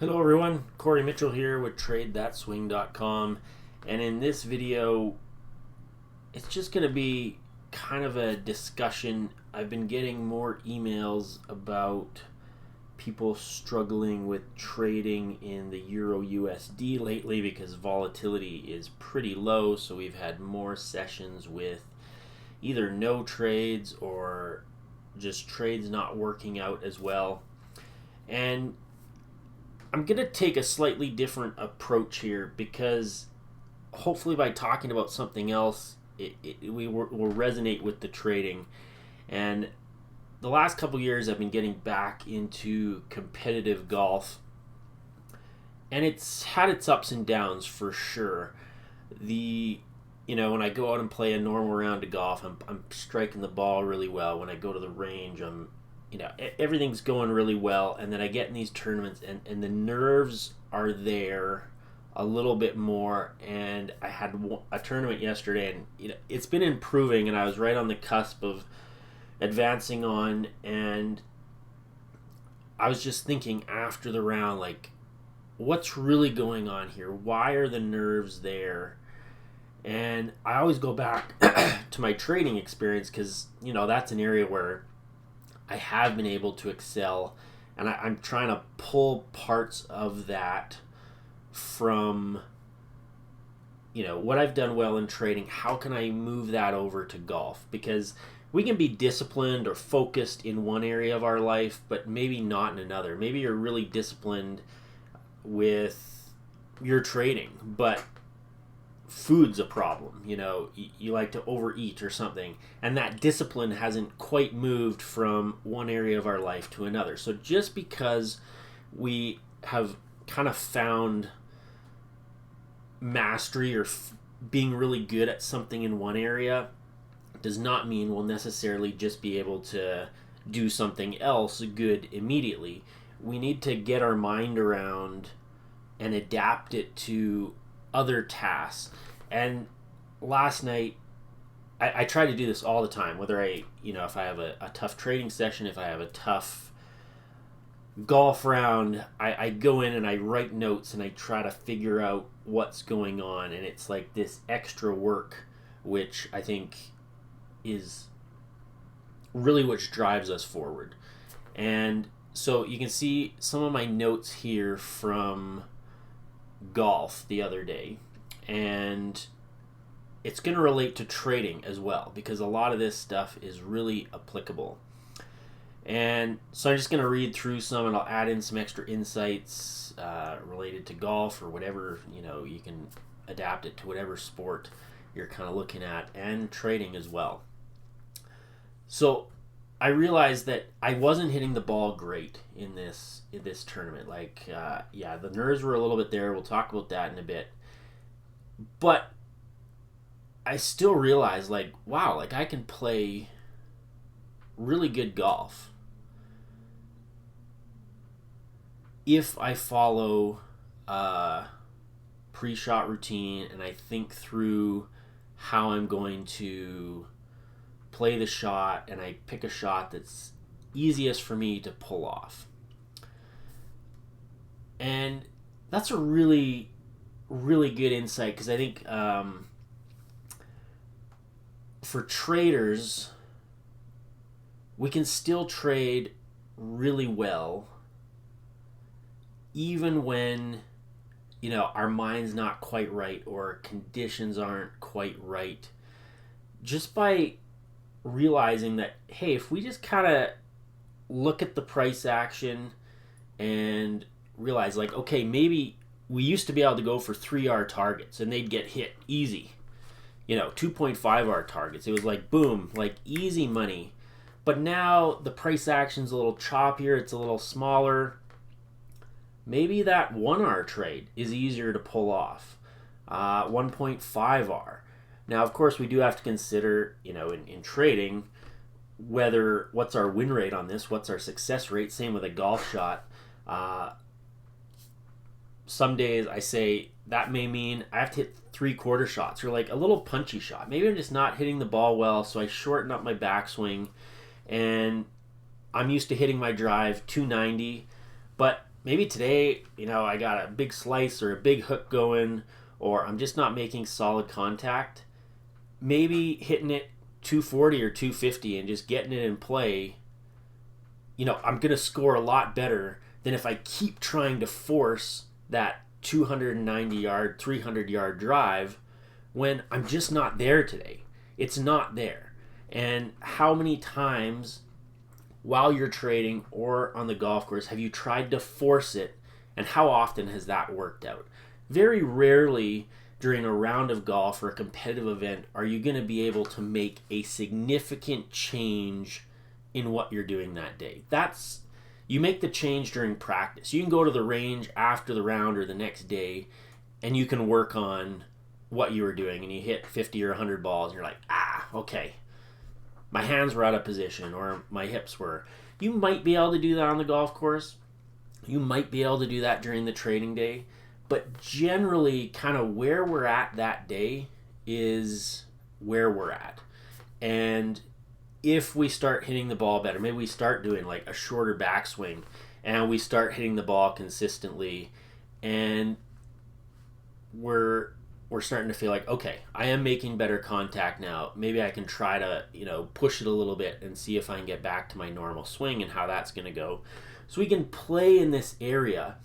Hello everyone, Corey Mitchell here with TradeThatSwing.com, and in this video it's just going to be kind of a discussion. I've been getting more emails about people struggling with trading in the Euro USD lately because volatility is pretty low, so we've had more sessions with either no trades or just trades not working out as well. And I'm going to take a slightly different approach here because hopefully by talking about something else, we will resonate with the trading. And the last couple years, I've been getting back into competitive golf, and it's had its ups and downs for sure. When I go out and play a normal round of golf, I'm striking the ball really well. When I go to the range, everything's going really well, and then I get in these tournaments and the nerves are there a little bit more. And I had a tournament yesterday, and it's been improving, and I was right on the cusp of advancing on, and I was just thinking after the round, like, what's really going on here? Why are the nerves there? And I always go back to my trading experience because that's an area where I have been able to excel, and I'm trying to pull parts of that from what I've done well in trading. How can I move that over to golf? Because we can be disciplined or focused in one area of our life, but maybe not in another. Maybe you're really disciplined with your trading, but food's a problem. You like to overeat or something, and that discipline hasn't quite moved from one area of our life to another. So just because we have kind of found mastery or being really good at something in one area does not mean we'll necessarily just be able to do something else good immediately. We need to get our mind around and adapt it to other tasks. And last night, I try to do this all the time, whether if I have a tough trading session, if I have a tough golf round, I go in and I write notes and I try to figure out what's going on. And it's like this extra work, which I think is really which drives us forward. And so you can see some of my notes here from golf the other day, and it's going to relate to trading as well because a lot of this stuff is really applicable. And so I'm just going to read through some, and I'll add in some extra insights related to golf or whatever. You can adapt it to whatever sport you're kind of looking at, and trading as well. So I realized that I wasn't hitting the ball great in this tournament. The nerves were a little bit there. We'll talk about that in a bit. But I still realized, wow, I can play really good golf if I follow a pre-shot routine and I think through how I'm going to play the shot, and I pick a shot that's easiest for me to pull off. And that's a really, really good insight because I think for traders, we can still trade really well even when our mind's not quite right or conditions aren't quite right, just by realizing that, hey, if we just kind of look at the price action and realize, okay, maybe we used to be able to go for 3R targets and they'd get hit easy, 2.5R targets. It was boom, easy money. But now the price action's a little choppier, it's a little smaller. Maybe that 1R trade is easier to pull off, 1.5R. Now, of course, we do have to consider, in trading, what's our win rate on this, what's our success rate. Same with a golf shot. Some days I say that may mean I have to hit 3/4 shots or a little punchy shot. Maybe I'm just not hitting the ball well, so I shorten up my backswing, and I'm used to hitting my drive 290, but maybe today, I got a big slice or a big hook going, or I'm just not making solid contact. Maybe hitting it 240 or 250 and just getting it in play, I'm going to score a lot better than if I keep trying to force that 290 yard, 300 yard drive when I'm just not there today. It's not there. And how many times while you're trading or on the golf course have you tried to force it, and how often has that worked out? Very rarely during a round of golf or a competitive event are you going to be able to make a significant change in what you're doing that day. You make the change during practice. You can go to the range after the round or the next day and you can work on what you were doing, and you hit 50 or 100 balls and you're like, okay, my hands were out of position or my hips were. You might be able to do that on the golf course. You might be able to do that during the training day. But generally, kind of where we're at that day is where we're at. And if we start hitting the ball better, maybe we start doing like a shorter backswing and we start hitting the ball consistently, and we're starting to feel like, okay, I am making better contact now. Maybe I can try to, push it a little bit and see if I can get back to my normal swing and how that's going to go. So we can play in this area.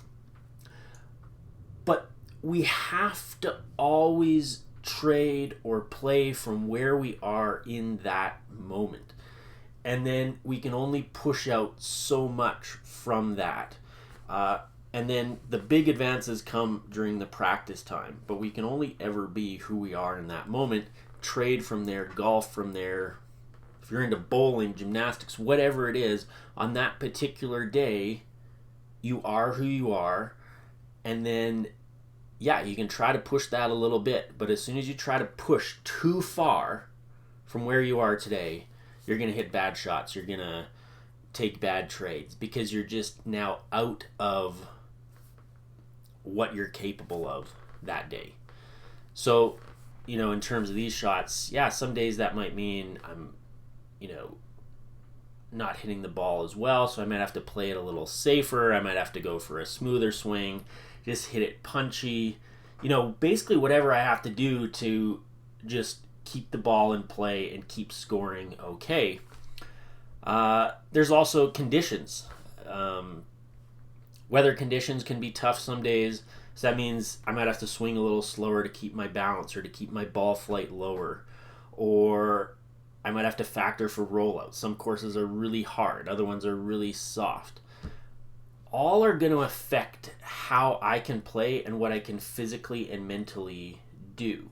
But we have to always trade or play from where we are in that moment. And then we can only push out so much from that. And then the big advances come during the practice time. But we can only ever be who we are in that moment. Trade from there, golf from there. If you're into bowling, gymnastics, whatever it is, on that particular day, you are who you are. And then, you can try to push that a little bit. But as soon as you try to push too far from where you are today, you're going to hit bad shots. You're going to take bad trades because you're just now out of what you're capable of that day. So, in terms of these shots, some days that might mean I'm, not hitting the ball as well. So I might have to play it a little safer. I might have to go for a smoother swing, just hit it punchy. Basically whatever I have to do to just keep the ball in play and keep scoring okay. There's also conditions. Weather conditions can be tough some days. So that means I might have to swing a little slower to keep my balance or to keep my ball flight lower. Or I might have to factor for rollouts. Some courses are really hard. Other ones are really soft. All are going to affect how I can play and what I can physically and mentally do.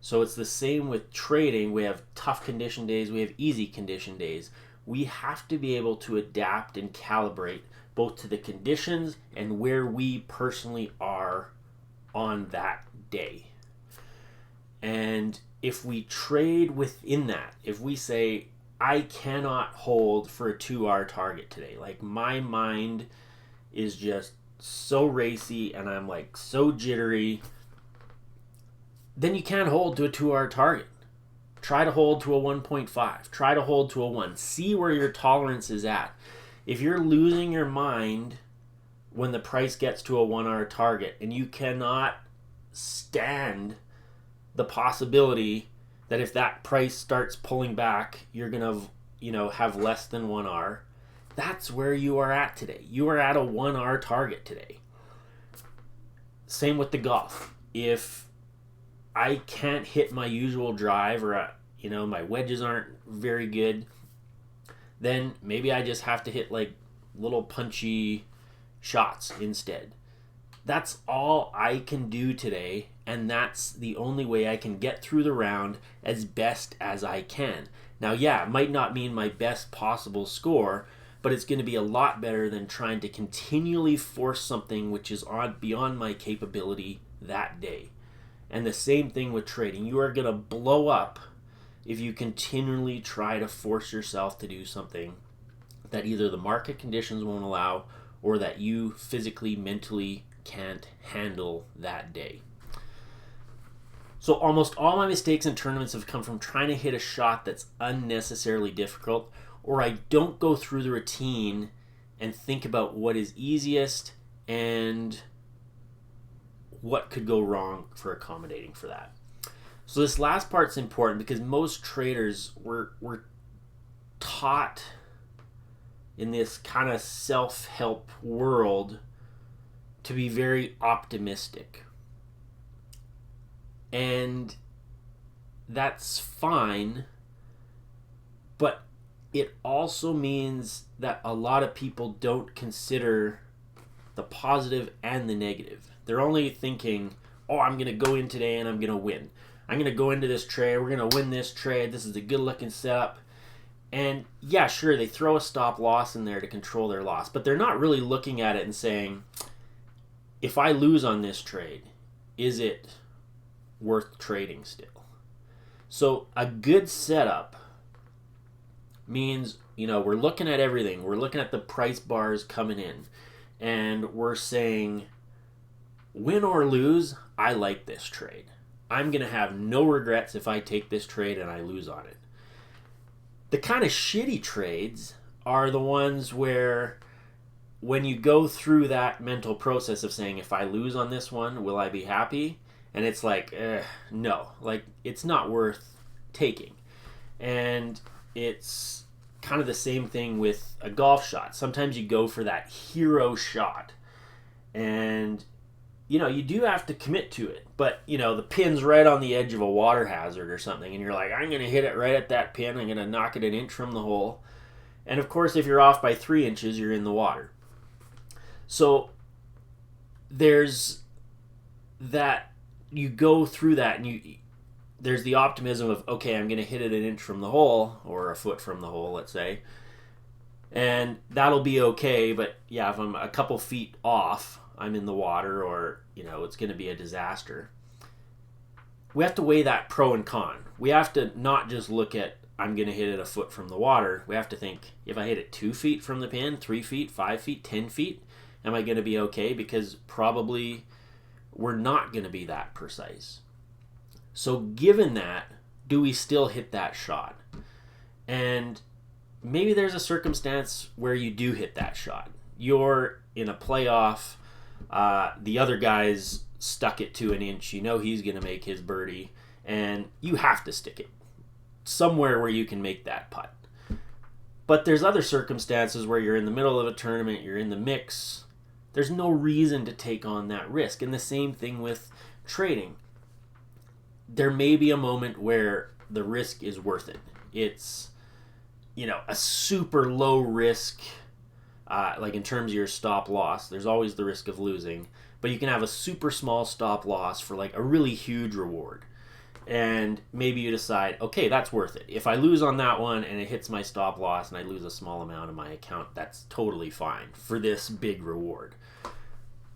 So it's the same with trading. We have tough condition days. We have easy condition days. We have to be able to adapt and calibrate both to the conditions and where we personally are on that day. And if we trade within that, if we say, I cannot hold for a 2R target today, like my mind is just so racy and I'm like so jittery, then you can't hold to a 2R target. Try to hold to a 1.5. Try to hold to a 1. See where your tolerance is at. If you're losing your mind when the price gets to a 1R target and you cannot stand the possibility that if that price starts pulling back, you're going to, have less than 1R, that's where you are at today. You are at a 1R target today. Same with the golf. If I can't hit my usual drive or, my wedges aren't very good, then maybe I just have to hit like little punchy shots instead. That's all I can do today, and that's the only way I can get through the round as best as I can. Now, it might not mean my best possible score, but it's going to be a lot better than trying to continually force something which is beyond my capability that day. And the same thing with trading. You are going to blow up if you continually try to force yourself to do something that either the market conditions won't allow or that you physically, mentally can't handle that day. So almost all my mistakes in tournaments have come from trying to hit a shot that's unnecessarily difficult, or I don't go through the routine and think about what is easiest and what could go wrong for accommodating for that. So this last part's important because most traders were taught in this kind of self-help world to be very optimistic. And that's fine, but it also means that a lot of people don't consider the positive and the negative. They're only thinking, oh, I'm going to go in today and I'm going to win. I'm going to go into this trade. We're going to win this trade. This is a good looking setup. And yeah, sure, they throw a stop loss in there to control their loss, but they're not really looking at it and saying, if I lose on this trade, is it worth trading still? So a good setup means, we're looking at everything. We're looking at the price bars coming in, and we're saying, win or lose, I like this trade. I'm going to have no regrets if I take this trade and I lose on it. The kind of shitty trades are the ones where when you go through that mental process of saying, if I lose on this one, will I be happy? And it's like, no, like it's not worth taking. And it's kind of the same thing with a golf shot. Sometimes you go for that hero shot and you do have to commit to it, but the pin's right on the edge of a water hazard or something, and you're like, I'm going to hit it right at that pin. I'm going to knock it an inch from the hole. And of course, if you're off by 3 inches, you're in the water. So there's that, you go through that, and there's the optimism of, okay, I'm going to hit it an inch from the hole, or a foot from the hole, let's say, and that'll be okay. But yeah, if I'm a couple feet off, I'm in the water, or it's going to be a disaster. We have to weigh that pro and con. We have to not just look at, I'm going to hit it a foot from the water. We have to think, if I hit it 2 feet from the pin, 3 feet, 5 feet, 10 feet, am I going to be okay? Because probably we're not going to be that precise. So given that, do we still hit that shot? And maybe there's a circumstance where you do hit that shot. You're in a playoff. The other guy's stuck it to an inch. He's going to make his birdie, and you have to stick it somewhere where you can make that putt. But there's other circumstances where you're in the middle of a tournament, you're in the mix. There's no reason to take on that risk. And the same thing with trading. There may be a moment where the risk is worth it. It's, a super low risk. Like in terms of your stop loss, there's always the risk of losing, but you can have a super small stop loss for like a really huge reward. And maybe you decide, okay, that's worth it. If I lose on that one and it hits my stop loss and I lose a small amount of my account, that's totally fine for this big reward.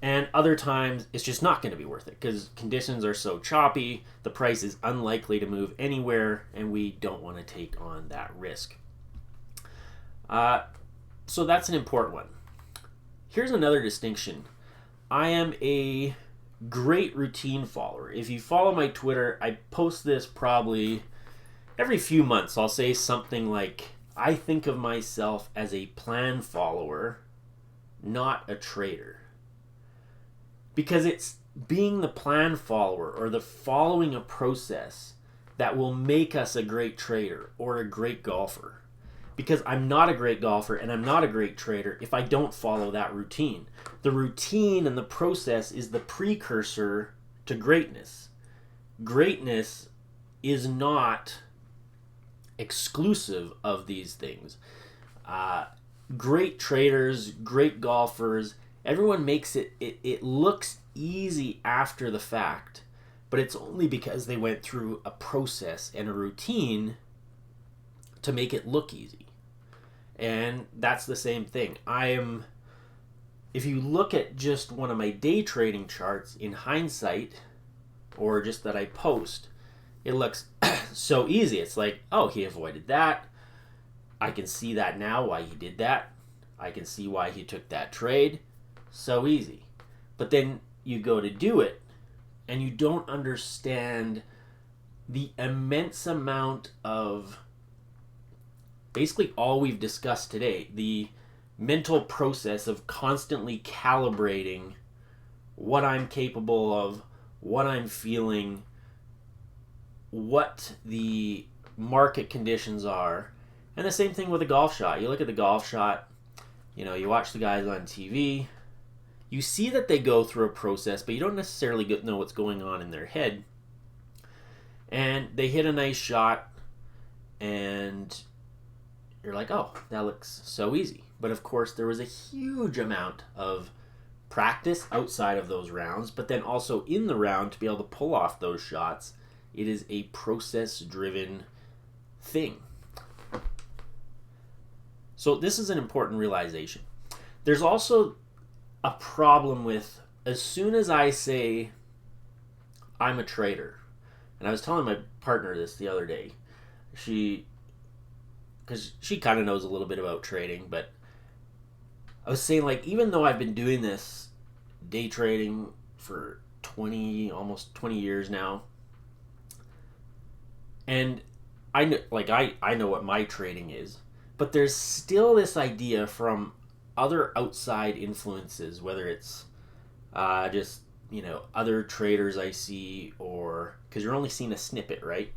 And other times it's just not going to be worth it because conditions are so choppy, the price is unlikely to move anywhere, and we don't want to take on that risk. So that's an important one. Here's another distinction. I am a great routine follower. If you follow my Twitter, I post this probably every few months. I'll say something like, I think of myself as a plan follower, not a trader. Because it's being the plan follower or the following a process that will make us a great trader or a great golfer. Because I'm not a great golfer and I'm not a great trader if I don't follow that routine. The routine and the process is the precursor to greatness. Greatness is not exclusive of these things. Great traders, great golfers, everyone makes it looks easy after the fact, but it's only because they went through a process and a routine to make it look easy. And that's the same thing. If you look at just one of my day trading charts in hindsight, or just that I post, it looks so easy. It's like, oh, he avoided that. I can see that now, why he did that. I can see why he took that trade. So easy. But then you go to do it, and you don't understand the immense amount of basically all we've discussed today, the mental process of constantly calibrating what I'm capable of, what I'm feeling, what the market conditions are. And the same thing with a golf shot. You look at the golf shot, you watch the guys on TV, you see that they go through a process, but you don't necessarily know what's going on in their head. And they hit a nice shot, and you're like, oh, that looks so easy. But of course, there was a huge amount of practice outside of those rounds, but then also in the round to be able to pull off those shots. It is a process-driven thing. So this is an important realization. There's also a problem with, as soon as I say I'm a trader, and I was telling my partner this the other day, because she kind of knows a little bit about trading, but I was saying, like, even though I've been doing this day trading for almost 20 years now, and I know what my trading is, but there's still this idea from other outside influences, whether it's just other traders I see, or because you're only seeing a snippet, right?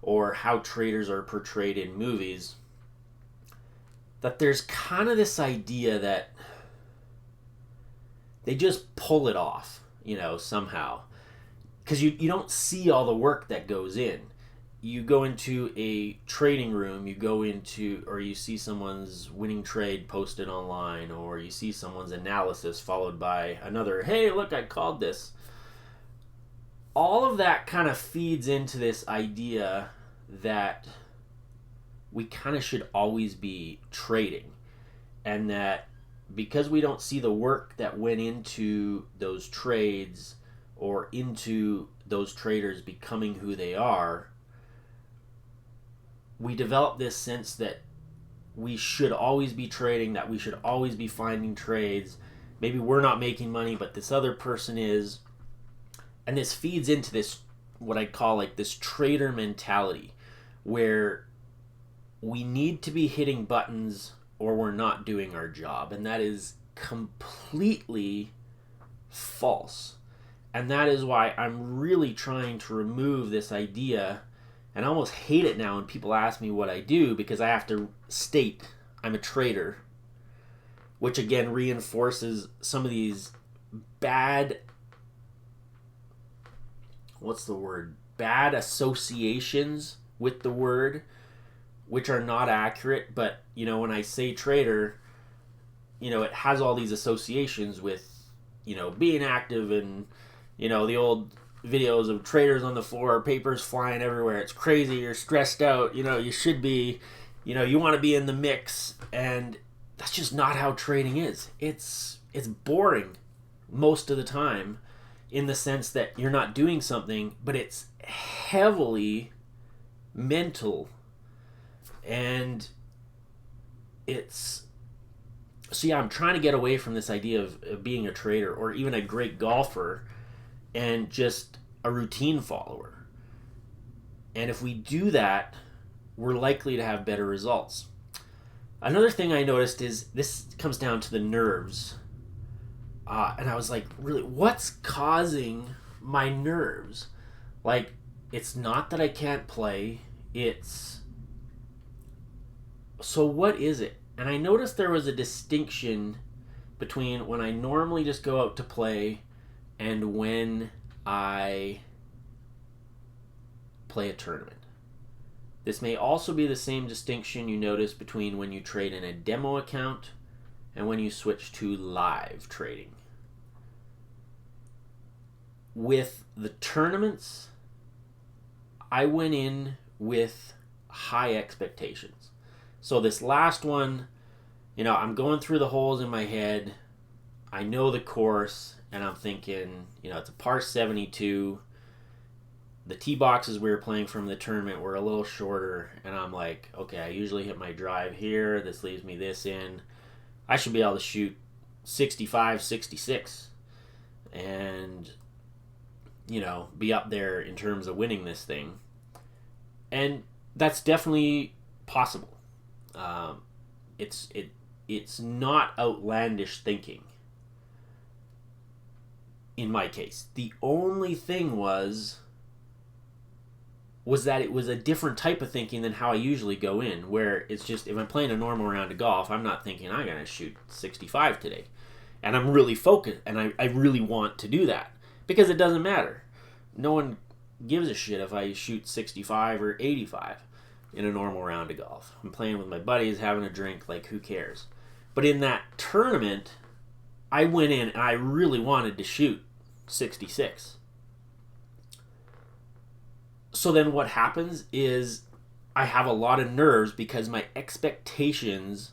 Or how traders are portrayed in movies, that there's kind of this idea that they just pull it off, somehow. Because you don't see all the work that goes in. You go into a trading room, or you see someone's winning trade posted online, or you see someone's analysis followed by another, hey, look, I called this. All of that kind of feeds into this idea that we kind of should always be trading, and that because we don't see the work that went into those trades or into those traders becoming who they are, we develop this sense that we should always be trading, that we should always be finding trades. Maybe we're not making money, but this other person is. And this feeds into this, what I call like this trader mentality, where we need to be hitting buttons or we're not doing our job. And that is completely false. And that is why I'm really trying to remove this idea. And I almost hate it now when people ask me what I do, because I have to state I'm a trader, which again reinforces some of these bad associations with the word, which are not accurate. But when I say trader, it has all these associations with being active, and the old videos of traders on the floor, papers flying everywhere, it's crazy, you're stressed out, you should be, you want to be in the mix. And that's just not how trading is. It's boring most of the time, in the sense that you're not doing something, but it's heavily mental. And I'm trying to get away from this idea of being a trader or even a great golfer and just a routine follower. And if we do that, we're likely to have better results. Another thing I noticed is this comes down to the nerves. And I was like, really, what's causing my nerves? Like, it's not that I can't play. So what is it? And I noticed there was a distinction between when I normally just go out to play and when I play a tournament. This may also be the same distinction you notice between when you trade in a demo account and when you switch to live trading. With the tournaments, I went in with high expectations. So this last one, I'm going through the holes in my head. I know the course, and I'm thinking, it's a par 72. The tee boxes we were playing from the tournament were a little shorter, and I'm like, okay, I usually hit my drive here. This leaves me this in. I should be able to shoot 65, 66, and, be up there in terms of winning this thing. And that's definitely possible. it's not outlandish thinking. In my case, the only thing was that it was a different type of thinking than how I usually go in, where it's just, if I'm playing a normal round of golf, I'm not thinking I'm going to shoot 65 today. And I'm really focused, and I really want to do that, because it doesn't matter. No one gives a shit if I shoot 65 or 85 in a normal round of golf. I'm playing with my buddies, having a drink, like, who cares? But in that tournament, I went in and I really wanted to shoot 66. So then what happens is I have a lot of nerves because my expectations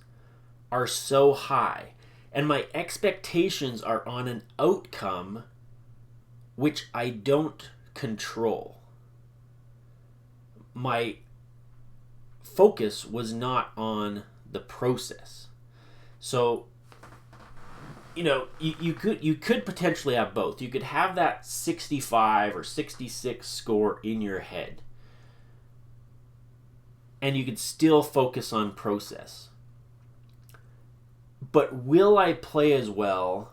are so high. And my expectations are on an outcome which I don't control. My focus was not on the process. So, you could potentially have both. You could have that 65 or 66 score in your head, and you could still focus on process. But will I play as well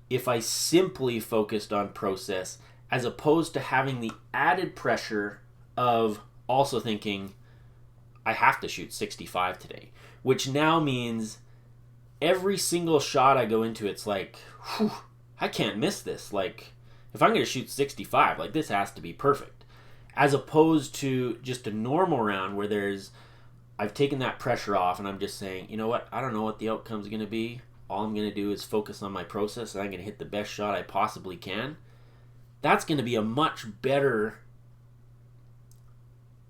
if I simply focused on process, as opposed to having the added pressure of also thinking, I have to shoot 65 today, which now means every single shot I go into, it's like, whew, I can't miss this. Like, if I'm going to shoot 65, like, this has to be perfect. As opposed to just a normal round where I've taken that pressure off and I'm just saying, you know what, I don't know what the outcome's going to be. All I'm going to do is focus on my process, and I'm going to hit the best shot I possibly can. That's going to be a much better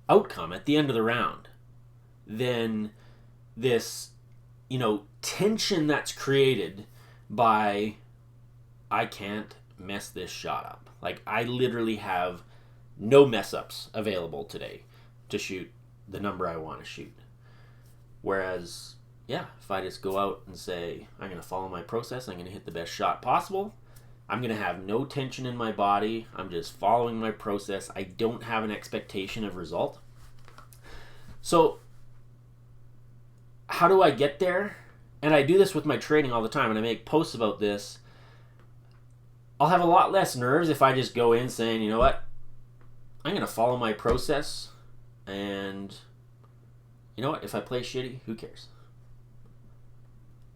outcome at the end of the round than this, tension that's created by, I can't mess this shot up. Like, I literally have no mess ups available today to shoot the number I want to shoot. Whereas, if I just go out and say, I'm going to follow my process, I'm going to hit the best shot possible, I'm going to have no tension in my body, I'm just following my process, I don't have an expectation of result. So, how do I get there? And I do this with my training all the time, and I make posts about this. I'll have a lot less nerves if I just go in saying, you know what, I'm going to follow my process, and you know what, if I play shitty, who cares?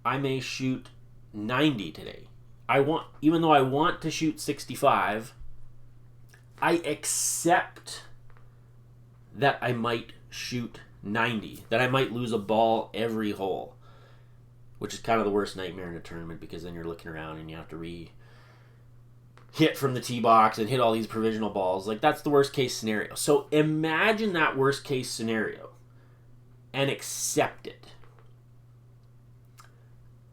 I may shoot 90 today. Even though I want to shoot 65, I accept that I might shoot 90, that I might lose a ball every hole, which is kind of the worst nightmare in a tournament, because then you're looking around and you have to hit from the tee box and hit all these provisional balls. Like, that's the worst case scenario. So imagine that worst case scenario and accept it.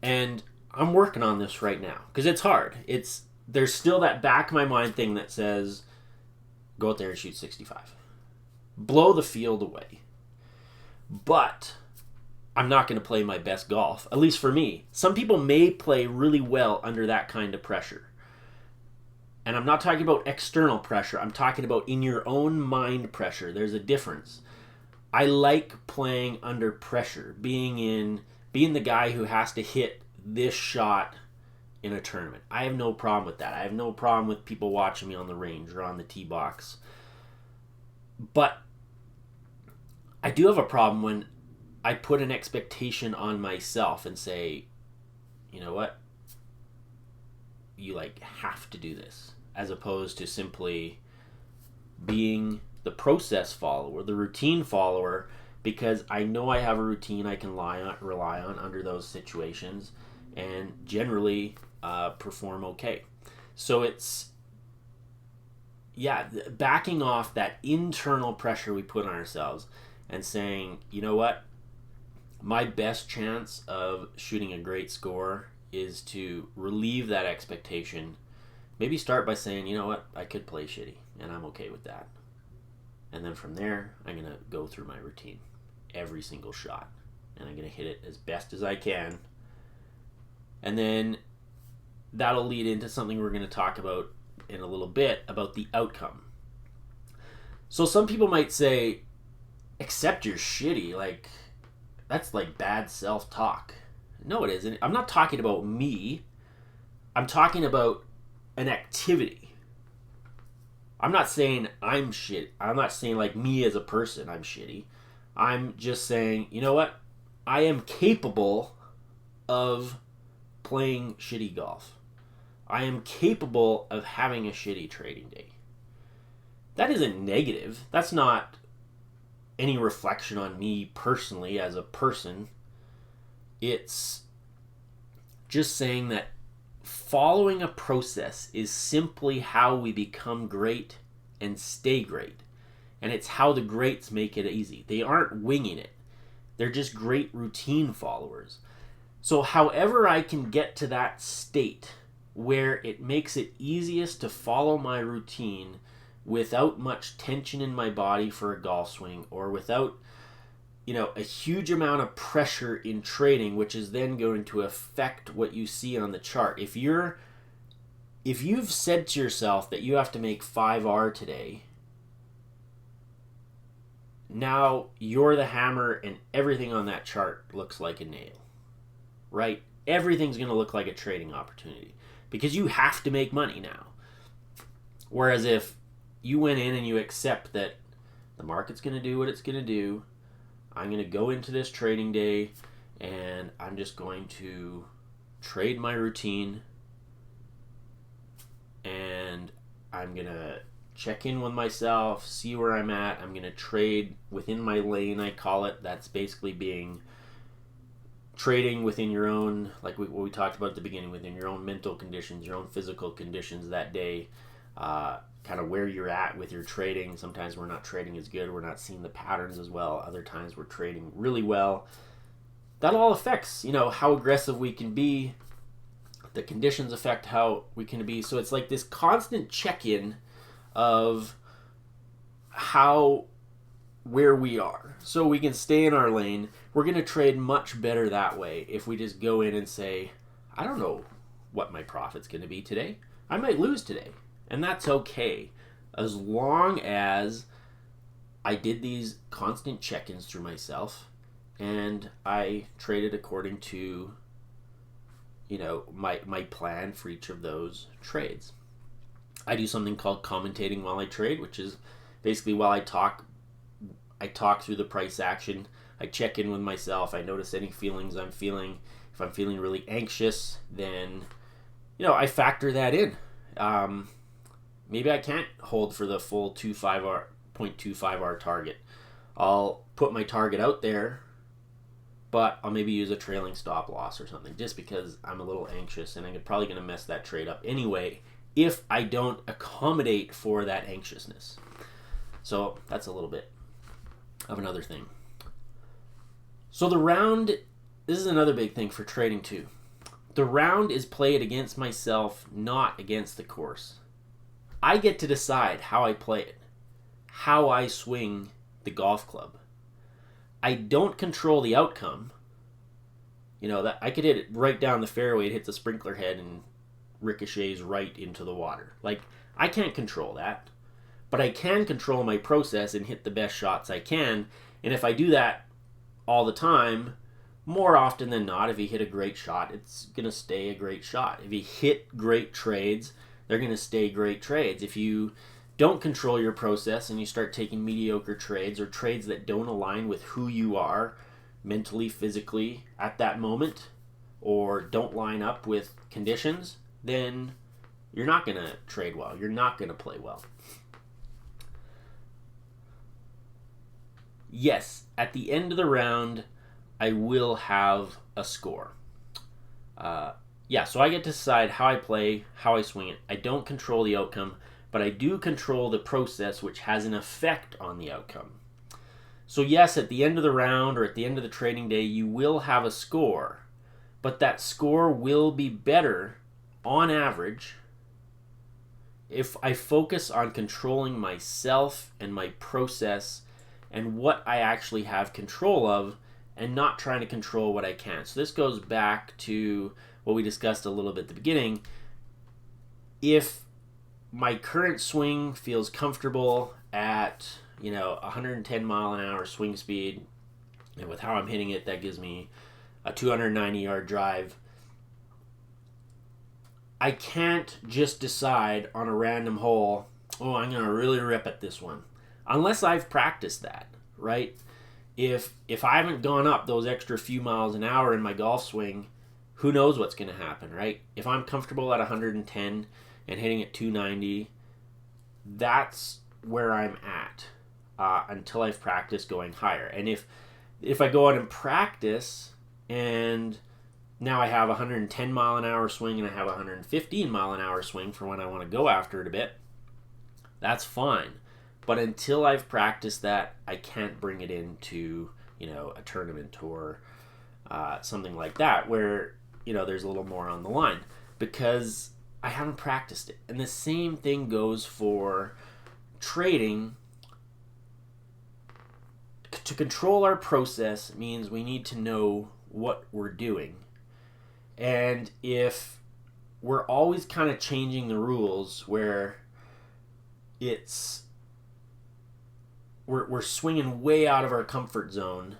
And I'm working on this right now because it's hard. There's still that back of my mind thing that says, go out there and shoot 65. Blow the field away. But I'm not going to play my best golf, at least for me. Some people may play really well under that kind of pressure. And I'm not talking about external pressure. I'm talking about in your own mind pressure. There's a difference. I like playing under pressure, being the guy who has to hit this shot in a tournament. I have no problem with that. I have no problem with people watching me on the range or on the tee box. But I do have a problem when I put an expectation on myself and say, you know what? You have to do this, as opposed to simply being the process follower, the routine follower, because I know I have a routine I can rely on under those situations and generally perform okay. So it's, backing off that internal pressure we put on ourselves and saying, you know what, my best chance of shooting a great score is to relieve that expectation. Maybe start by saying, you know what, I could play shitty and I'm okay with that. And then from there, I'm going to go through my routine every single shot. And I'm going to hit it as best as I can. And then that'll lead into something we're going to talk about in a little bit, about the outcome. So some people might say, accept you're shitty. That's bad self-talk. No, it isn't. I'm not talking about me. I'm talking about an activity. I'm not saying I'm shit. I'm not saying like me as a person, I'm shitty. I'm just saying, you know what? I am capable of playing shitty golf. I am capable of having a shitty trading day. That isn't negative. That's not any reflection on me personally as a person. It's just saying that following a process is simply how we become great and stay great. And it's how the greats make it easy. They aren't winging it. They're just great routine followers. So however I can get to that state where it makes it easiest to follow my routine without much tension in my body for a golf swing, or without, a huge amount of pressure in trading, which is then going to affect what you see on the chart. If you've said to yourself that you have to make 5R today, now you're the hammer and everything on that chart looks like a nail, right? Everything's going to look like a trading opportunity because you have to make money now. Whereas if you went in and you accept that the market's going to do what it's going to do, I'm going to go into this trading day and I'm just going to trade my routine, and I'm going to check in with myself, see where I'm at. I'm going to trade within my lane, I call it. That's basically trading within your own, like what we talked about at the beginning, within your own mental conditions, your own physical conditions that day, kind of where you're at with your trading. Sometimes we're not trading as good. We're not seeing the patterns as well. Other times we're trading really well. That all affects, how aggressive we can be. The conditions affect how we can be. So it's like this constant check-in of where we are, so we can stay in our lane. We're going to trade much better that way if we just go in and say, I don't know what my profit's going to be today. I might lose today, and that's okay, as long as I did these constant check-ins through myself and I traded according to my plan for each of those trades. I do something called commentating while I trade, which is basically while I talk through the price action. I check in with myself. I notice any feelings I'm feeling. If I'm feeling really anxious, then I factor that in. Maybe I can't hold for the full 0.25R target. I'll put my target out there, but I'll maybe use a trailing stop loss or something, just because I'm a little anxious and I'm probably going to mess that trade up anyway if I don't accommodate for that anxiousness. So that's a little bit of another thing. So the round, this is another big thing for trading too. The round is played against myself, not against the course. I get to decide how I play it, how I swing the golf club. I don't control the outcome. That I could hit it right down the fairway, hit the sprinkler head, and ricochets right into the water. Like, I can't control that. But I can control my process and hit the best shots I can. And if I do that all the time, more often than not, if you hit a great shot, it's going to stay a great shot. If you hit great trades, they're going to stay great trades. If you don't control your process and you start taking mediocre trades, or trades that don't align with who you are mentally, physically at that moment, or don't line up with conditions, then you're not going to trade well. You're not going to play well. Yes, at the end of the round, I will have a score. So I get to decide how I play, how I swing it. I don't control the outcome, but I do control the process, which has an effect on the outcome. So yes, at the end of the round or at the end of the trading day, you will have a score, but that score will be better on average if I focus on controlling myself and my process and what I actually have control of, and not trying to control what I can. So this goes back to what we discussed a little bit at the beginning. If my current swing feels comfortable at 110 mile an hour swing speed, and with how I'm hitting it, that gives me a 290-yard drive, I can't just decide on a random hole, oh, I'm going to really rip at this one, unless I've practiced that, right? If I haven't gone up those extra few miles an hour in my golf swing, who knows what's going to happen, right? If I'm comfortable at 110 and hitting at 290, that's where I'm at until I've practiced going higher. And if I go out and practice and now I have a 110 mile an hour swing and I have a 115 mile an hour swing for when I want to go after it a bit, that's fine. But until I've practiced that, I can't bring it into, a tournament or something like that where, there's a little more on the line because I haven't practiced it. And the same thing goes for trading. To control our process means we need to know what we're doing. And if we're always kind of changing the rules where we're swinging way out of our comfort zone,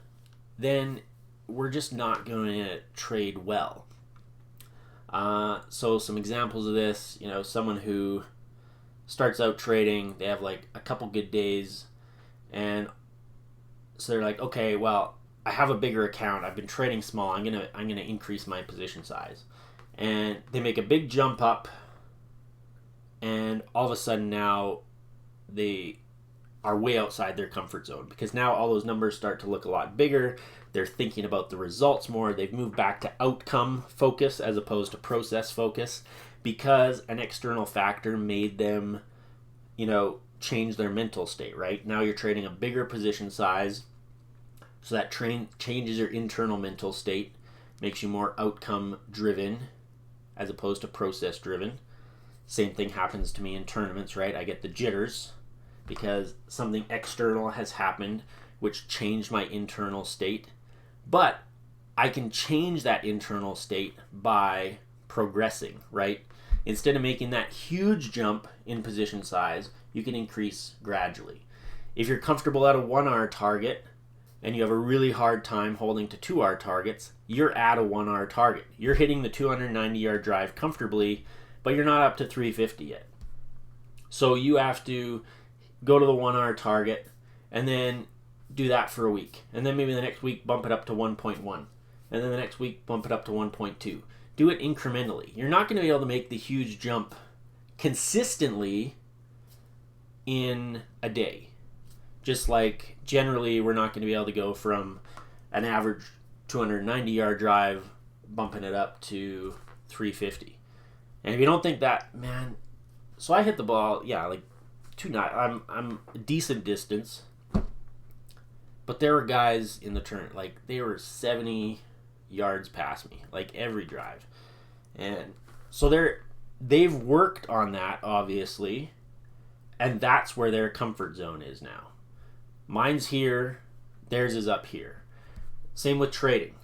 then we're just not going to trade well. So some examples of this, someone who starts out trading, they have like a couple good days, and so they're like, okay, well, I have a bigger account. I've been trading small. I'm gonna increase my position size, and they make a big jump up, and all of a sudden now they are way outside their comfort zone because now all those numbers start to look a lot bigger. They're thinking about the results more. They've moved back to outcome focus as opposed to process focus because an external factor made them, change their mental state, right? Now you're trading a bigger position size, so that changes your internal mental state, makes you more outcome driven as opposed to process driven. Same thing happens to me in tournaments, right? I get the jitters because something external has happened which changed my internal state. But I can change that internal state by progressing, right? Instead of making that huge jump in position size, you can increase gradually. If you're comfortable at a 1R target and you have a really hard time holding to 2R targets, you're at a 1R target. You're hitting the 290-yard drive comfortably, but you're not up to 350 yet. So you have to go to the 1R target and then do that for a week. And then maybe the next week bump it up to 1.1. And then the next week bump it up to 1.2. Do it incrementally. You're not going to be able to make the huge jump consistently in a day. Just like generally we're not going to be able to go from an average 290-yard drive bumping it up to 350. And if you don't think that, man, so I hit the ball, like I'm a decent distance, but there were guys in the turn, like they were 70 yards past me, like every drive. And so they've worked on that, obviously, and that's where their comfort zone is now. Mine's here, theirs is up here. Same with trading.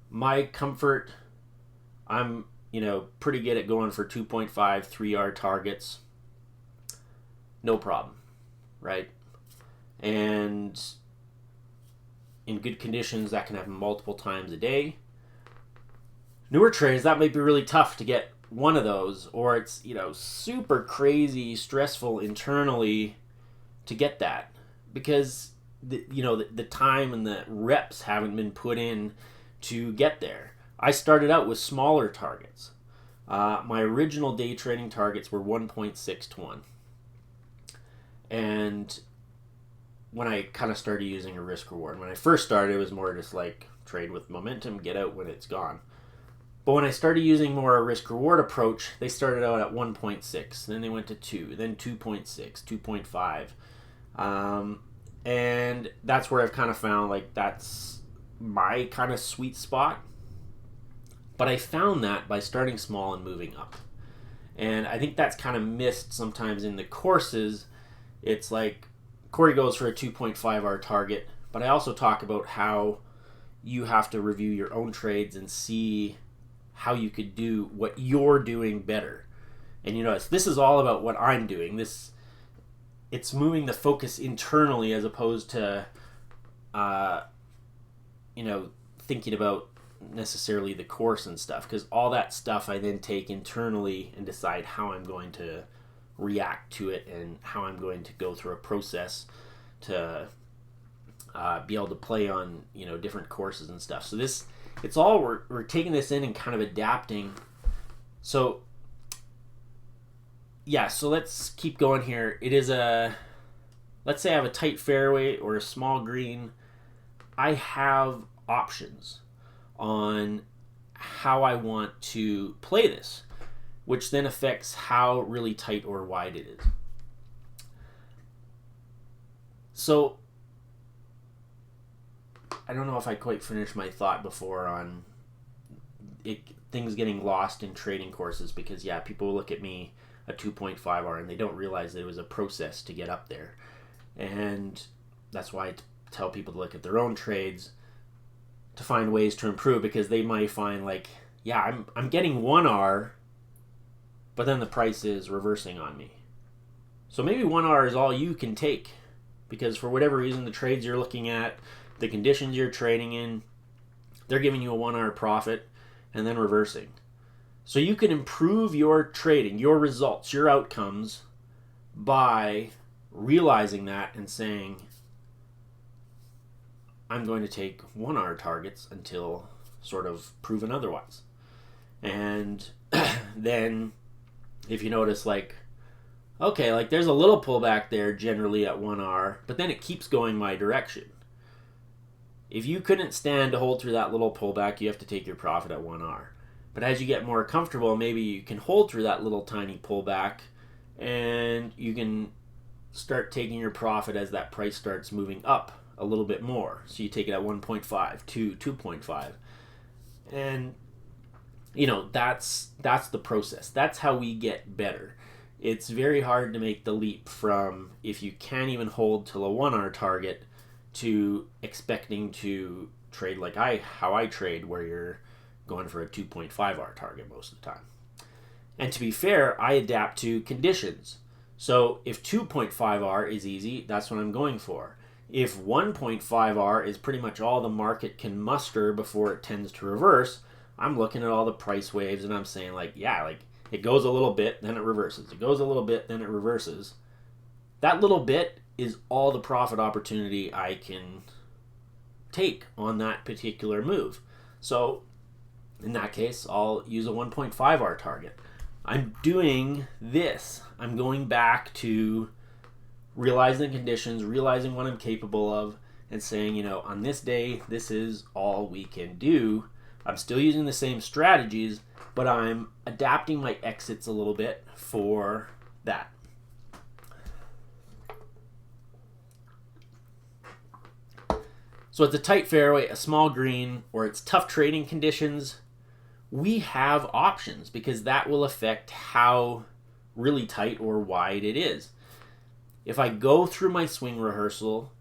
My comfort, I'm, pretty good at going for 2.5, 3R targets. No problem, right? And in good conditions, that can happen multiple times a day. Newer trades, that might be really tough to get one of those, or it's, super crazy, stressful internally to get that because the time and the reps haven't been put in to get there. I started out with smaller targets. My original day trading targets were 1.6 to 1. And when I kind of started using a risk reward, when I first started, it was more just like trade with momentum, get out when it's gone. But when I started using more a risk reward approach, they started out at 1.6, then they went to 2, then 2.6, 2.5. And that's where I've kind of found like that's my kind of sweet spot. But I found that by starting small and moving up. And I think that's kind of missed sometimes in the courses. It's like Corey goes for a 2.5R target, but I also talk about how you have to review your own trades and see how you could do what you're doing better. And this is all about what I'm doing. It's moving the focus internally as opposed to thinking about necessarily the course and stuff, because all that stuff I then take internally and decide how I'm going to react to it and how I'm going to go through a process to be able to play on, you know, different courses and stuff. So this, it's all, we're taking this in and kind of adapting. So yeah, so let's keep going here. It is let's say I have a tight fairway or a small green. I have options on how I want to play this, which then affects how really tight or wide it is. So I don't know if I quite finished my thought before on it, things getting lost in trading courses, because yeah, people look at me, a 2.5R, and they don't realize that it was a process to get up there. And that's why I tell people to look at their own trades to find ways to improve, because they might find like, yeah, I'm getting 1R, but then the price is reversing on me. So maybe 1R is all you can take, because for whatever reason, the trades you're looking at, the conditions you're trading in, they're giving you a 1R profit and then reversing. So you can improve your trading, your results, your outcomes by realizing that and saying, I'm going to take 1R targets until sort of proven otherwise. And then if you notice, like, okay, like there's a little pullback there generally at 1R, but then it keeps going my direction. If you couldn't stand to hold through that little pullback, you have to take your profit at 1R. But as you get more comfortable, maybe you can hold through that little tiny pullback, and you can start taking your profit as that price starts moving up a little bit more. So you take it at 1.5 to 2.5. And you know, that's the process. That's how we get better. It's very hard to make the leap from, if you can't even hold till a 1R target, to expecting to trade like how I trade, where you're going for a 2.5R target most of the time. And to be fair, I adapt to conditions. So if 2.5R is easy, that's what I'm going for. If 1.5R is pretty much all the market can muster before it tends to reverse, I'm looking at all the price waves and I'm saying, like, yeah, like it goes a little bit, then it reverses. It goes a little bit, then it reverses. That little bit is all the profit opportunity I can take on that particular move. So in that case, I'll use a 1.5R target. I'm doing this. I'm going back to realizing conditions, realizing what I'm capable of, and saying, you know, on this day, this is all we can do. I'm still using the same strategies, but I'm adapting my exits a little bit for that. So it's a tight fairway, a small green, or it's tough trading conditions. We have options, because that will affect how really tight or wide it is. If I go through my swing rehearsal,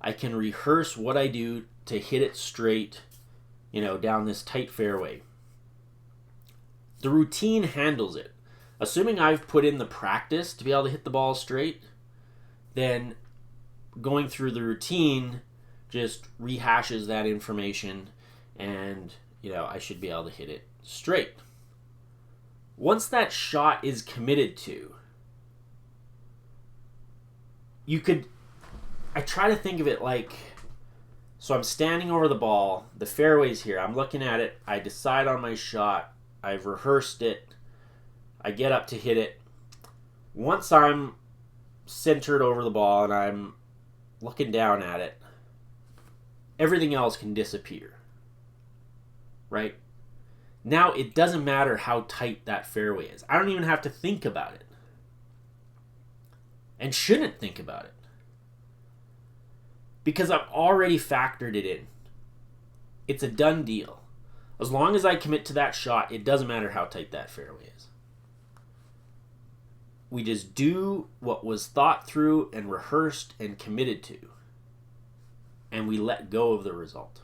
I can rehearse what I do to hit it straight, you know, down this tight fairway. The routine handles it. Assuming I've put in the practice to be able to hit the ball straight, then going through the routine just rehashes that information, and, you know, I should be able to hit it straight. Once that shot is committed to, I try to think of it like, so I'm standing over the ball, the fairway's here, I'm looking at it, I decide on my shot, I've rehearsed it, I get up to hit it. Once I'm centered over the ball and I'm looking down at it, everything else can disappear, right? Now it doesn't matter how tight that fairway is. I don't even have to think about it, and shouldn't think about it, because I've already factored it in. It's a done deal. As long as I commit to that shot, it doesn't matter how tight that fairway is. We just do what was thought through and rehearsed and committed to, and we let go of the result,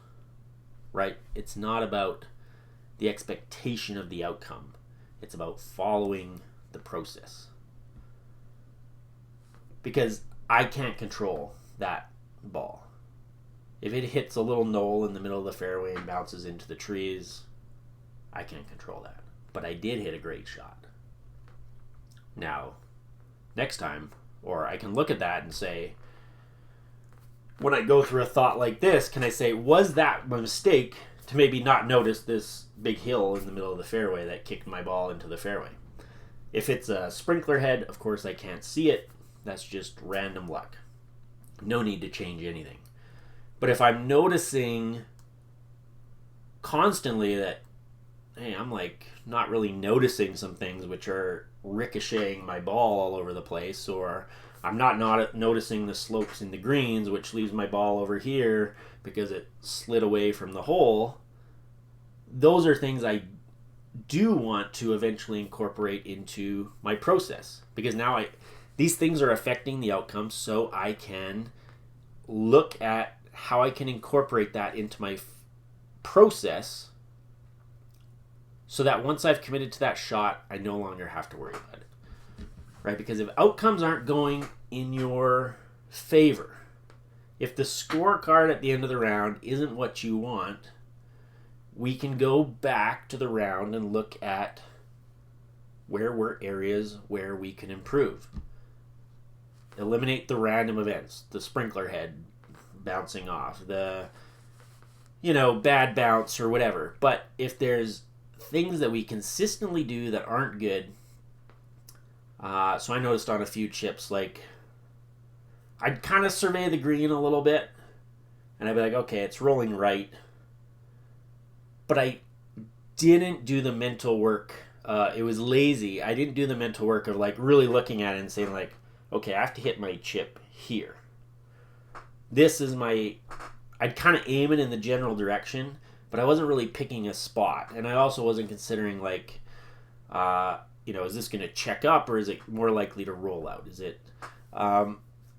right? It's not about the expectation of the outcome. It's about following the process. Because I can't control that ball. If it hits a little knoll in the middle of the fairway and bounces into the trees, I can't control that. But I did hit a great shot. Now, next time, or I can look at that and say, when I go through a thought like this, can I say, was that my mistake to maybe not notice this big hill in the middle of the fairway that kicked my ball into the fairway? If it's a sprinkler head, of course I can't see it. That's just random luck. No need to change anything. But if I'm noticing constantly that, hey, I'm like not really noticing some things which are ricocheting my ball all over the place, or I'm not noticing the slopes in the greens, which leaves my ball over here because it slid away from the hole, those are things I do want to eventually incorporate into my process, because now these things are affecting the outcome, so I can look at how I can incorporate that into my process, so that once I've committed to that shot, I no longer have to worry about it. Right? Because if outcomes aren't going in your favor, if the scorecard at the end of the round isn't what you want, we can go back to the round and look at where were areas where we can improve. Eliminate the random events, the sprinkler head bouncing off, the bad bounce or whatever. But if there's things that we consistently do that aren't good, so I noticed on a few chips, like I'd kind of survey the green a little bit and I'd be like, okay, it's rolling right, but I didn't do the mental work. It was lazy. I didn't do the mental work of like really looking at it and saying like, okay, I have to hit my chip here. This is I'd kind of aim it in the general direction, but I wasn't really picking a spot. And I also wasn't considering like, is this going to check up or is it more likely to roll out? Is it,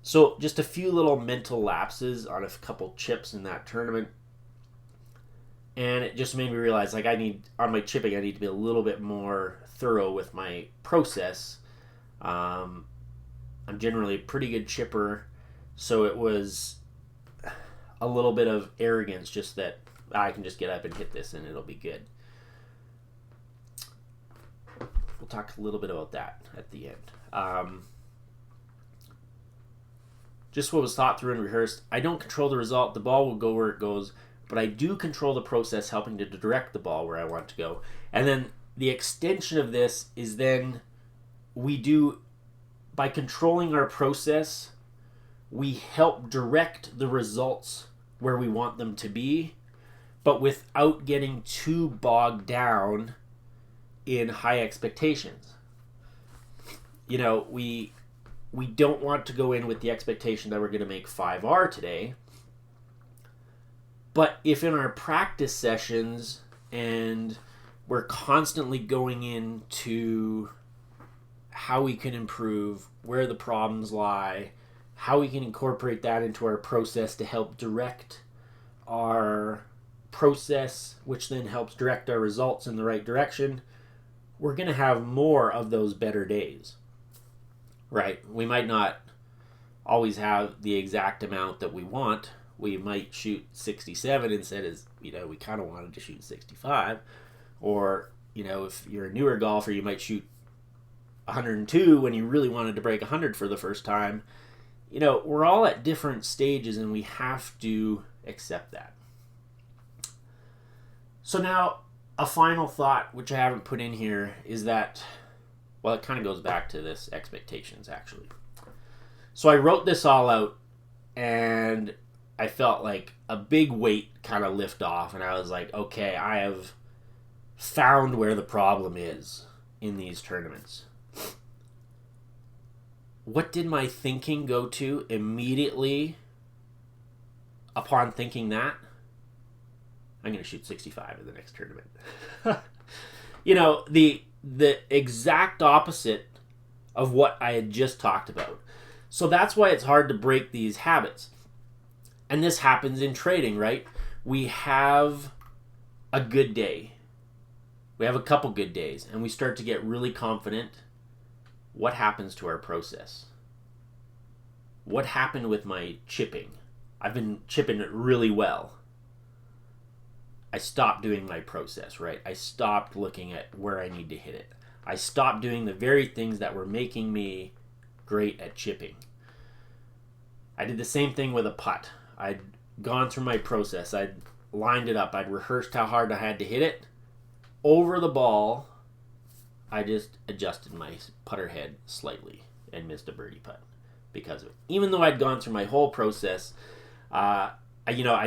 so just a few little mental lapses on a couple chips in that tournament. And it just made me realize like on my chipping, I need to be a little bit more thorough with my process. I'm generally a pretty good chipper, so it was a little bit of arrogance, just that I can just get up and hit this and it'll be good. We'll talk a little bit about that at the end. Just what was thought through and rehearsed. I don't control the result. The ball will go where it goes, but I do control the process, helping to direct the ball where I want to go. And then the extension of this is then by controlling our process, we help direct the results where we want them to be, but without getting too bogged down in high expectations. We don't want to go in with the expectation that we're going to make 5R today. But if in our practice sessions and we're constantly going into how we can improve, where the problems lie, how we can incorporate that into our process to help direct our process, which then helps direct our results in the right direction, we're going to have more of those better days, right? We might not always have the exact amount that we want. We might shoot 67 instead of, we kind of wanted to shoot 65. Or, if you're a newer golfer, you might shoot 102 when you really wanted to break 100 for the first time. We're all at different stages and we have to accept that. So now, a final thought, which I haven't put in here, is that, it kind of goes back to this expectations, actually. So I wrote this all out and I felt like a big weight kind of lift off, and I was like, okay, I have found where the problem is in these tournaments. What did my thinking go to immediately upon thinking that? I'm going to shoot 65 in the next tournament. The exact opposite of what I had just talked about. So that's why it's hard to break these habits. And this happens in trading, right? We have a good day. We have a couple good days, and we start to get really confident. What happens to our process? What happened with my chipping? I've been chipping it really well. I stopped doing my process, right? I stopped looking at where I need to hit it. I stopped doing the very things that were making me great at chipping. I did the same thing with a putt. I'd gone through my process. I'd lined it up. I'd rehearsed how hard I had to hit it. Over the ball, I just adjusted my putter head slightly and missed a birdie putt because of it. Even though I'd gone through my whole process, I'd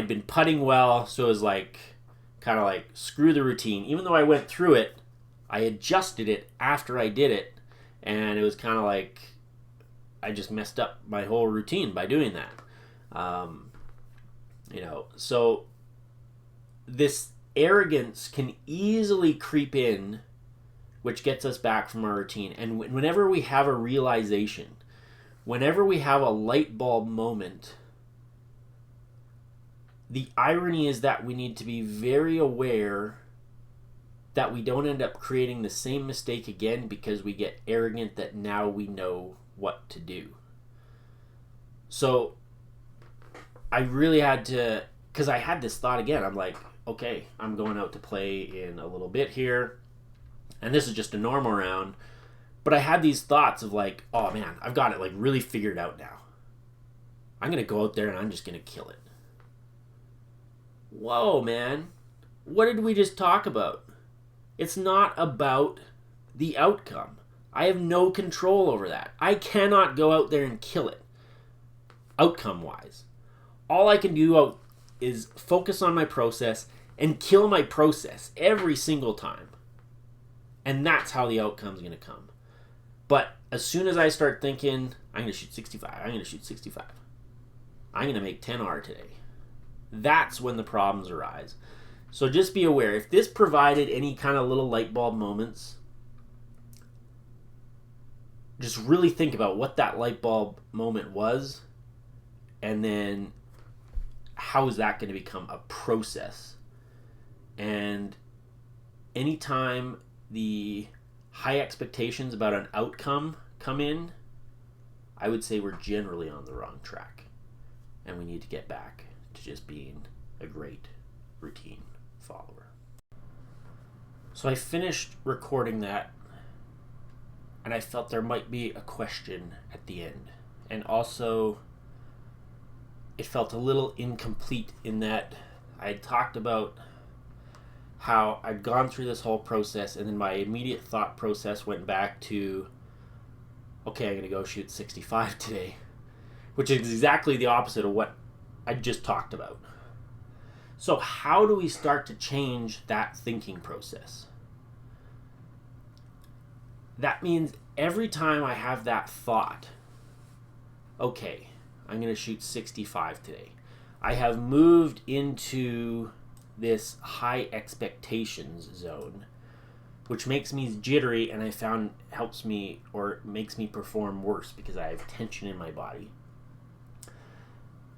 been putting well, so it was kind of like screw the routine. Even though I went through it, I adjusted it after I did it, and it was kind of like I just messed up my whole routine by doing that. So this arrogance can easily creep in, which gets us back from our routine. And whenever we have a realization, whenever we have a light bulb moment, the irony is that we need to be very aware that we don't end up creating the same mistake again because we get arrogant that now we know what to do. So I really had to, because I had this thought again. I'm like, okay, I'm going out to play in a little bit here, and this is just a normal round. But I had these thoughts of like, oh man, I've got it like really figured out now. I'm going to go out there and I'm just going to kill it. Whoa, man. What did we just talk about? It's not about the outcome. I have no control over that. I cannot go out there and kill it, outcome-wise. All I can do is focus on my process and kill my process every single time. And that's how the outcome's going to come. But as soon as I start thinking, I'm going to shoot 65, I'm going to shoot 65, I'm going to make 10R today, that's when the problems arise. So just be aware, if this provided any kind of little light bulb moments, just really think about what that light bulb moment was, and then how is that going to become a process. And anytime the high expectations about an outcome come in, I would say we're generally on the wrong track, and we need to get back to just being a great routine follower. So I finished recording that, and I felt there might be a question at the end. And also, it felt a little incomplete in that I had talked about how I'd gone through this whole process, and then my immediate thought process went back to, okay, I'm going to go shoot 65 today, which is exactly the opposite of what I just talked about. So how do we start to change that thinking process? That means every time I have that thought, okay, I'm going to shoot 65 today, I have moved into this high expectations zone, which makes me jittery, and I found helps me or makes me perform worse because I have tension in my body.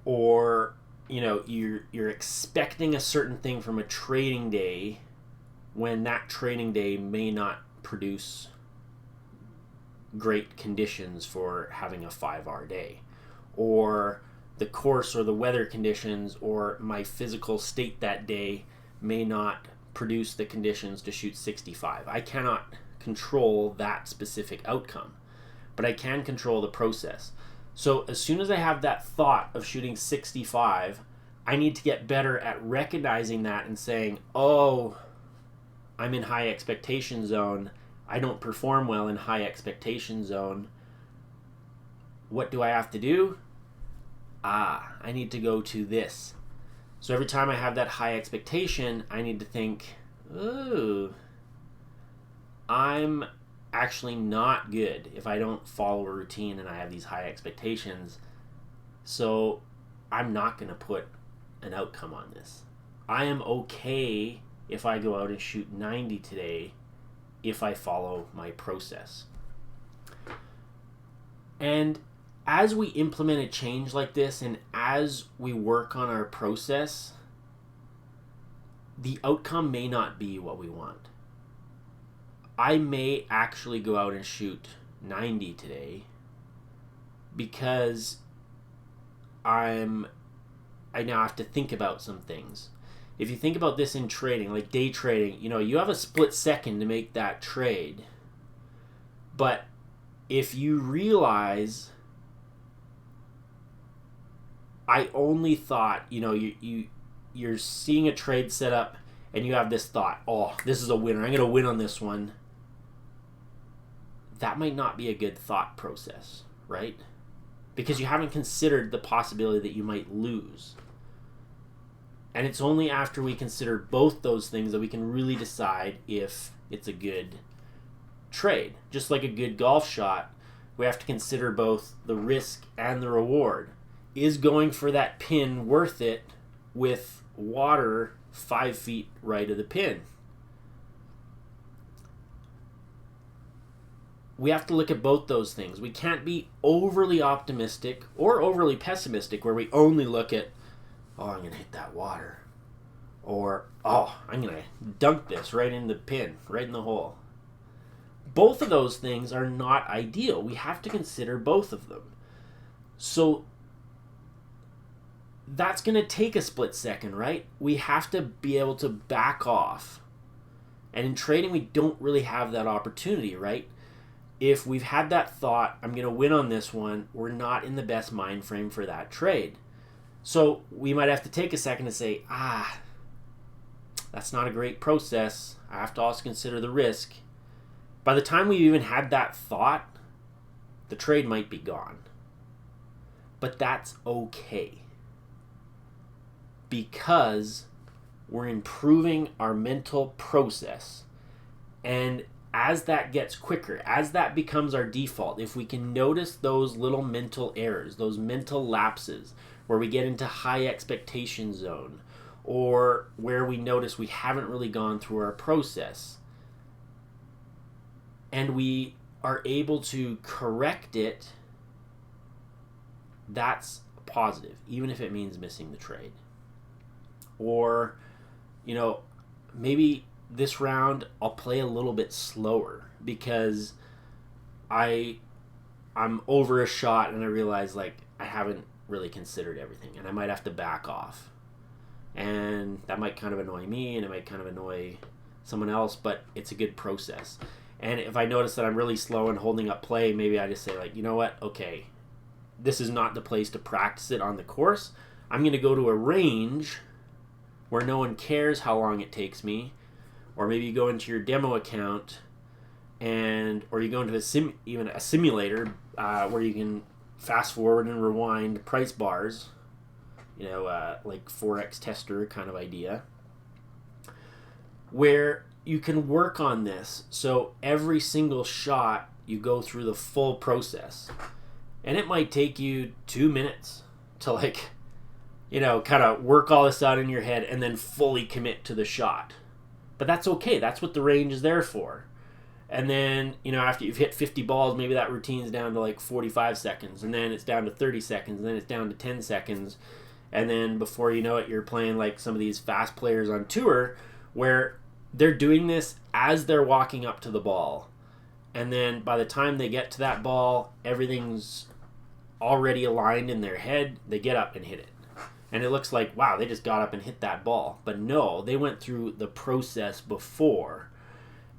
Or you're expecting a certain thing from a trading day when that trading day may not produce great conditions for having a 5R day, or the course or the weather conditions or my physical state that day may not produce the conditions to shoot 65. I cannot control that specific outcome, but I can control the process. So as soon as I have that thought of shooting 65, I need to get better at recognizing that and saying, oh, I'm in high expectation zone. I don't perform well in high expectation zone. What do I have to do? I need to go to this. So every time I have that high expectation, I need to think, ooh, I'm actually not good if I don't follow a routine and I have these high expectations. So I'm not going to put an outcome on this. I am okay if I go out and shoot 90 today if I follow my process. And as we implement a change like this, and as we work on our process, the outcome may not be what we want. I may actually go out and shoot 90 today because I'm I now have to think about some things. If you think about this in trading, like day trading, you have a split second to make that trade. But if you realize, I only thought, you're seeing a trade set up and you have this thought, oh, this is a winner, I'm going to win on this one. That might not be a good thought process, right? Because you haven't considered the possibility that you might lose. And it's only after we consider both those things that we can really decide if it's a good trade. Just like a good golf shot, we have to consider both the risk and the reward. Is going for that pin worth it with water 5 feet right of the pin? We have to look at both those things. We can't be overly optimistic or overly pessimistic where we only look at, oh, I'm going to hit that water. Or, oh, I'm going to dunk this right in the pin, right in the hole. Both of those things are not ideal. We have to consider both of them. So that's going to take a split second, right? We have to be able to back off. And in trading, we don't really have that opportunity, right? If we've had that thought, I'm going to win on this one, we're not in the best mind frame for that trade. So we might have to take a second to say, that's not a great process. I have to also consider the risk. By the time we even had that thought, the trade might be gone. But that's okay. Because we're improving our mental process. And as that gets quicker, as that becomes our default, if we can notice those little mental errors, those mental lapses, where we get into high expectation zone, or where we notice we haven't really gone through our process, and we are able to correct it, that's positive, even if it means missing the trade. Or, maybe this round I'll play a little bit slower because I'm over a shot and I realize I haven't really considered everything and I might have to back off. And that might kind of annoy me and it might kind of annoy someone else, but it's a good process. And if I notice that I'm really slow and holding up play, maybe I just say you know what? Okay, this is not the place to practice it on the course. I'm going to go to a range where no one cares how long it takes me. Or maybe you go into your demo account or you go into even a simulator where you can fast forward and rewind price bars, like Forex tester kind of idea, where you can work on this. So every single shot you go through the full process, and it might take you 2 minutes to kind of work all this out in your head and then fully commit to the shot. But that's okay. That's what the range is there for. And then, after you've hit 50 balls, maybe that routine's down to 45 seconds. And then it's down to 30 seconds. And then it's down to 10 seconds. And then before you know it, you're playing like some of these fast players on tour where they're doing this as they're walking up to the ball. And then by the time they get to that ball, everything's already aligned in their head. They get up and hit it. And it looks like, wow, they just got up and hit that ball. But no, they went through the process before.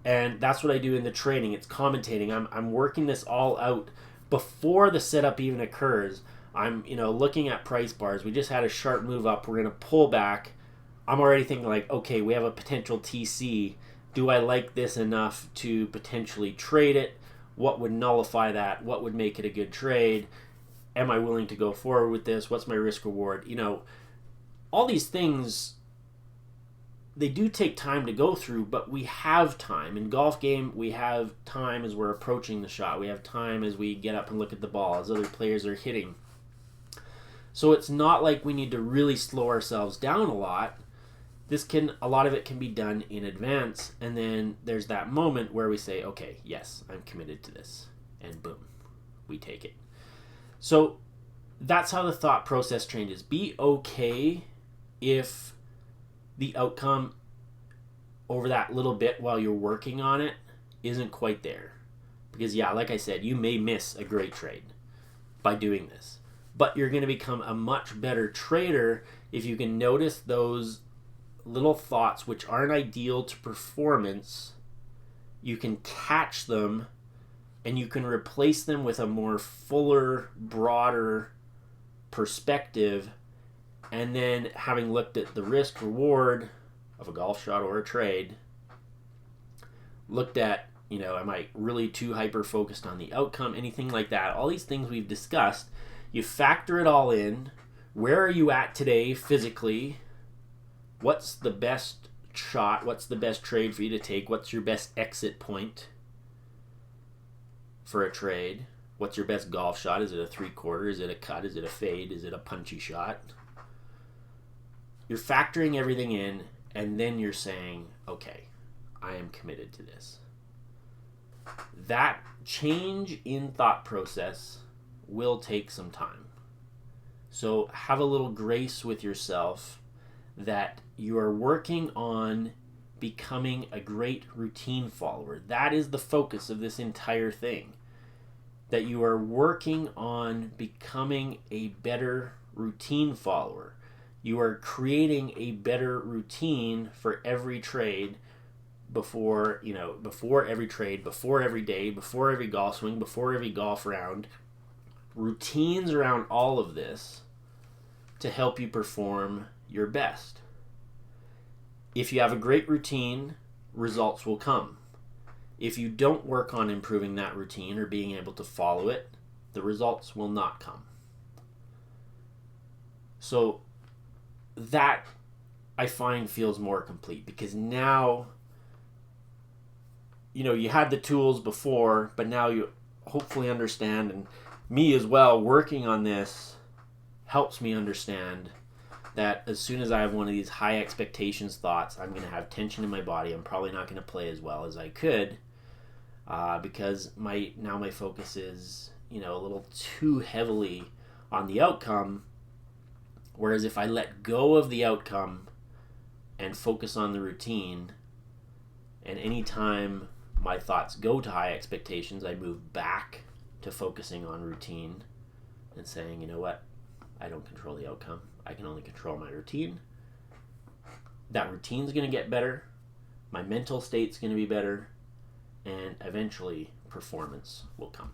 And that's what I do in the training. It's commentating. I'm working this all out before the setup even occurs. I'm, looking at price bars. We just had a sharp move up. We're going to pull back. I'm already thinking okay, we have a potential TC. Do I like this enough to potentially trade it? What would nullify that? What would make it a good trade? Am I willing to go forward with this? What's my risk reward? All these things, they do take time to go through, but we have time. In golf game, we have time as we're approaching the shot. We have time as we get up and look at the ball, as other players are hitting. So it's not like we need to really slow ourselves down a lot. A lot of it can be done in advance, and then there's that moment where we say, okay, yes, I'm committed to this, and boom, we take it. So that's how the thought process changes. Be okay if the outcome over that little bit while you're working on it isn't quite there. Because like I said, you may miss a great trade by doing this. But you're going to become a much better trader if you can notice those little thoughts which aren't ideal to performance. You can catch them and you can replace them with a more fuller, broader perspective. And then, having looked at the risk reward of a golf shot or a trade, looked at, am I really too hyper focused on the outcome, anything like that, all these things we've discussed, you factor it all in. Where are you at today physically? What's the best shot? What's the best trade for you to take? What's your best exit point for a trade? What's your best golf shot? Is it a 3/4? Is it a cut? Is it a fade? Is it a punchy shot? You're factoring everything in, and then you're saying, okay, I am committed to this. That change in thought process will take some time. So have a little grace with yourself that you are working on becoming a great routine follower. That is the focus of this entire thing. That you are working on becoming a better routine follower. You are creating a better routine for every trade before every trade, before every day, before every golf swing, before every golf round. Routines around all of this to help you perform your best. If you have a great routine, results will come. If you don't work on improving that routine or being able to follow it, the results will not come. So that, I find, feels more complete, because now, you had the tools before, but now you hopefully understand, and me as well, working on this helps me understand that as soon as I have one of these high expectations thoughts, I'm going to have tension in my body. I'm probably not going to play as well as I could, because my focus is, a little too heavily on the outcome. Whereas if I let go of the outcome and focus on the routine, and anytime my thoughts go to high expectations, I move back to focusing on routine and saying, you know what, I don't control the outcome. I can only control my routine. That routine's going to get better. My mental state's going to be better. And eventually, performance will come.